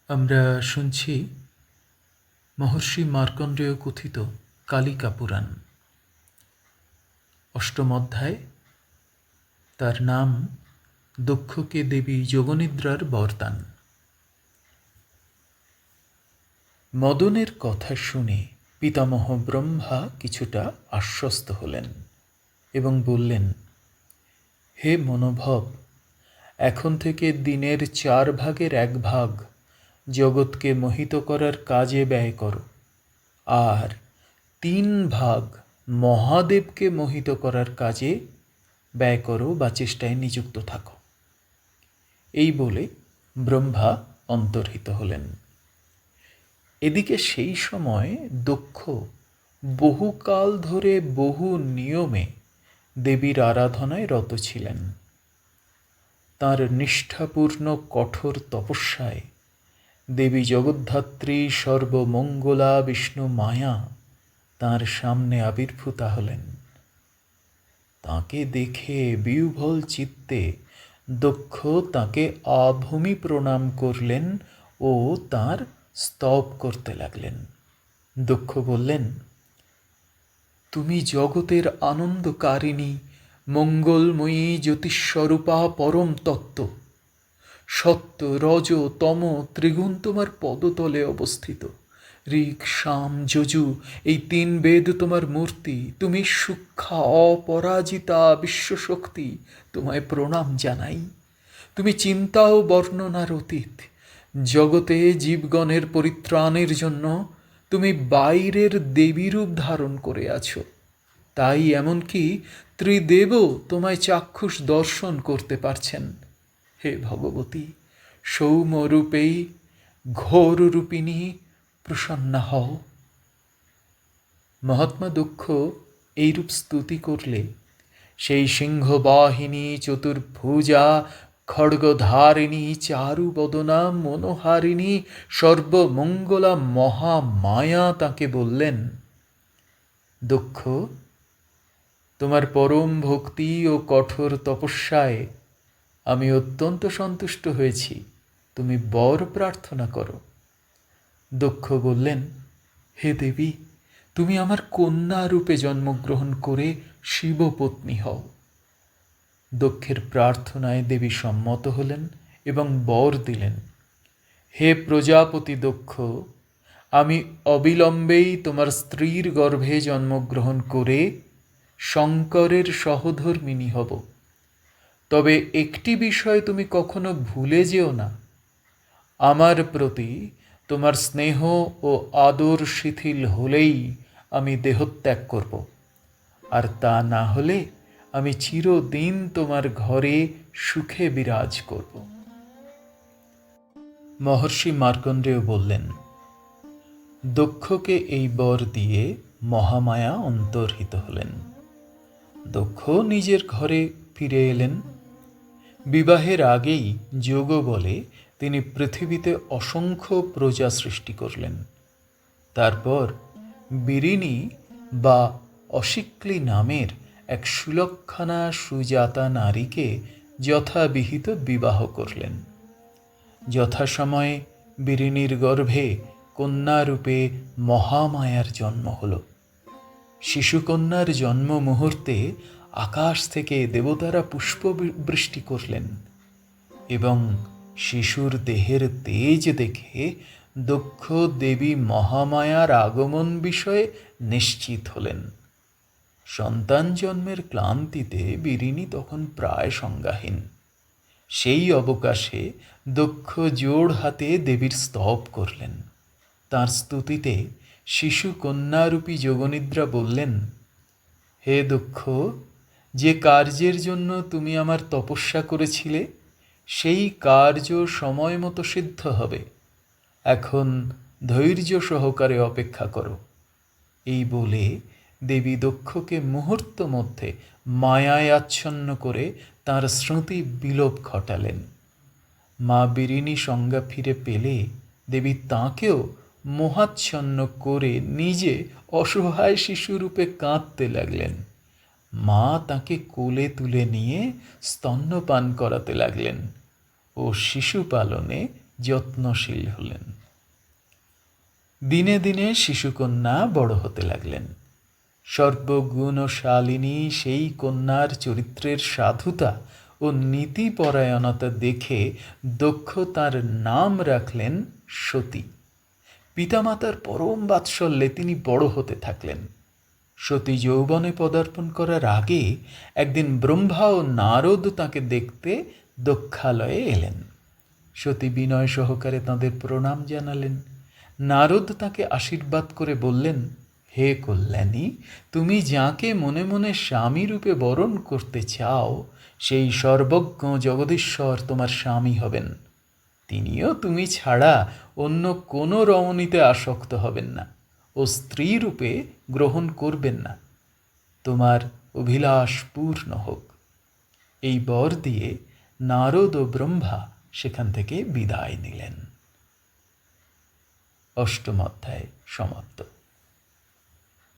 আমরা শুনছি মহর্ষি মার্কণ্ডেয় কথিত কালিকা পুরাণ। অষ্টম অধ্যায়। তার নাম দক্ষকে দেবী যোগনিদ্রার বরদান। মদনের কথা শুনে পিতামহ ব্রহ্মা কিছুটা আশ্বস্ত হলেন এবং বললেন, হে মনোভব, এখন থেকে দিনের 4 ভাগের 1 ভাগ জগৎকে মোহিত করার কাজে ব্যয় করো, আর 3 ভাগ মহাদেবকে মোহিত করার কাজে ব্যয় করো বা চেষ্টায় নিযুক্ত থাকো। এই বলে ব্রহ্মা অন্তর্হিত হলেন। এদিকে সেই সময় দক্ষ বহুকাল ধরে বহু নিয়মে দেবীর আরাধনায় রত ছিলেন। তাঁর নিষ্ঠাপূর্ণ কঠোর তপস্যায় দেবী জগদ্ধাত্রী সর্বমঙ্গলা বিষ্ণু মায়া তাঁর সামনে আবির্ভূতা হলেন। তাঁকে দেখে বিহ্বল চিত্তে দক্ষ তাঁকে আভূমি প্রণাম করলেন ও তাঁর স্তব করতে লাগলেন। দক্ষ বললেন, তুমি জগতের আনন্দকারিণী মঙ্গলময়ী জ্যোতিস্বরূপা পরম তত্ত্ব। সত্য রজ তম ত্রিগুণ তোমার পদতলে অবস্থিত। ঋক সাম যজু এই 3 বেদ তোমার মূর্তি। তুমি সূক্ষ্মা অপরাজিতা বিশ্বশক্তি, তোমায় প্রণাম জানাই। তুমি চিন্তা ও বর্ণনার অতীত। জগতে জীবগণের পরিত্রাণের জন্য তুমি বাইরের দেবীরূপ ধারণ করে আছো। তাই এমনকি ত্রিদেবও তোমায় চাক্ষুষ দর্শন করতে পারছেন। হে ভগবতী, সৌম্যরূপেই ঘোর রূপিণী প্রসন্না হও। মহাত্মা দক্ষ এইরূপ স্তুতি করলে সেই সিংহবাহিনী চতুর্ভুজা খড়গধারিণী চারুবদনা মনোহারিণী সর্বমঙ্গলা মহামায়া তাকে বললেন, দক্ষ, তোমার পরম ভক্তি ও কঠোর তপস্যায় আমি অত্যন্ত সন্তুষ্ট হয়েছি। তুমি বর প্রার্থনা করো। দক্ষ বললেন, হে দেবী, তুমি আমার কন্যা রূপে জন্মগ্রহণ করে শিবপত্নী হও। দক্ষের প্রার্থনায় দেবী সম্মত হলেন এবং বর দিলেন, হে প্রজাপতি দক্ষ, আমি অবিলম্বেই তোমার স্ত্রীর গর্ভে জন্মগ্রহণ করে শঙ্করের সহধর্মিণী হব। তবে একটি বিষয় তুমি কখনো ভুলে যেও না, আমার প্রতি তোমার স্নেহ ও আদর শিথিল হলেই আমি দেহত্যাগ করব, আর তা না হলে আমি চিরদিন তোমার ঘরে সুখে বিরাজ করব। মহর্ষি মার্কণ্ডেয় বললেন, দক্ষকে এই বর দিয়ে মহামায়া অন্তর্হিত হলেন। দক্ষ নিজের ঘরে ফিরে এলেন। বিবাহের আগেই যোগ বলে তিনি পৃথিবীতে অসংখ্য প্রজা সৃষ্টি করলেন। তারপর বিরিণী বা অশিক্লি নামের এক সুলক্ষণা সুজাতা নারীকে যথাবিহিত বিবাহ করলেন। যথাসময়ে বিরিণীর গর্ভে কন্যারূপে মহামায়ার জন্ম হল। শিশুকন্যার জন্ম মুহূর্তে আকাশ থেকে দেবতারা পুষ্প বৃষ্টি করলেন এবং শিশুর দেহের তেজ দেখে দক্ষ দেবী মহামায়ার আগমন বিষয়ে নিশ্চিত হলেন। সন্তান জন্মের ক্লান্তিতে বিরিণী তখন প্রায় সংজ্ঞাহীন। সেই অবকাশে দক্ষ জোড় হাতে দেবীর স্তব করলেন। তাঁর স্তুতিতে শিশু কন্যারূপী যোগনিদ্রা বললেন, হে দক্ষ, যে কার্যের জন্য তুমি আমার তপস্যা করেছিলে সেই কার্য সময় মতো সিদ্ধ হবে। এখন ধৈর্য সহকারে অপেক্ষা করো। এই বলে দেবী দক্ষকে মুহূর্ত মধ্যে মায়ায় আচ্ছন্ন করে তাঁর স্মৃতি বিলোপ ঘটালেন। মা বিরিণী সংজ্ঞা ফিরে পেলে দেবী তাঁকেও মোহাচ্ছন্ন করে নিজে অসহায় শিশুরূপে কাঁদতে লাগলেন। মা তাকে কোলে তুলে নিয়ে স্তন্যপান করাতে লাগলেন ও শিশু পালনে যত্নশীল হলেন। দিনে দিনে শিশুকন্যা বড় হতে লাগলেন। সর্বগুণশালিনী সেই কন্যার চরিত্রের সাধুতা ও নীতিপরায়ণতা দেখে দক্ষ তার নাম রাখলেন সতী। পিতামাতার পরম বাৎসল্যে তিনি বড় হতে থাকলেন। সতী যৌবনে পদার্পণ করার আগে একদিন ব্রহ্মা ও নারদ তাঁকে দেখতে দক্ষালয়ে এলেন। সতী বিনয় সহকারে তাঁদের প্রণাম জানালেন। নারদ তাঁকে আশীর্বাদ করে বললেন, হে কল্যাণী, তুমি যাকে মনে মনে স্বামী রূপে বরণ করতে চাও সেই সর্বজ্ঞ জগদীশ্বর তোমার স্বামী হবেন। তিনিও তুমি ছাড়া অন্য কোনো রমণীতে আসক্ত হবেন না ও স্ত্রী রূপে গ্রহণ করবেন না। তোমার অভিলাষ পূর্ণ হোক। এই বর দিয়ে নারদ ও ব্রহ্মা সেখান থেকে বিদায় নিলেন। 8ম অধ্যায় সমাপ্ত।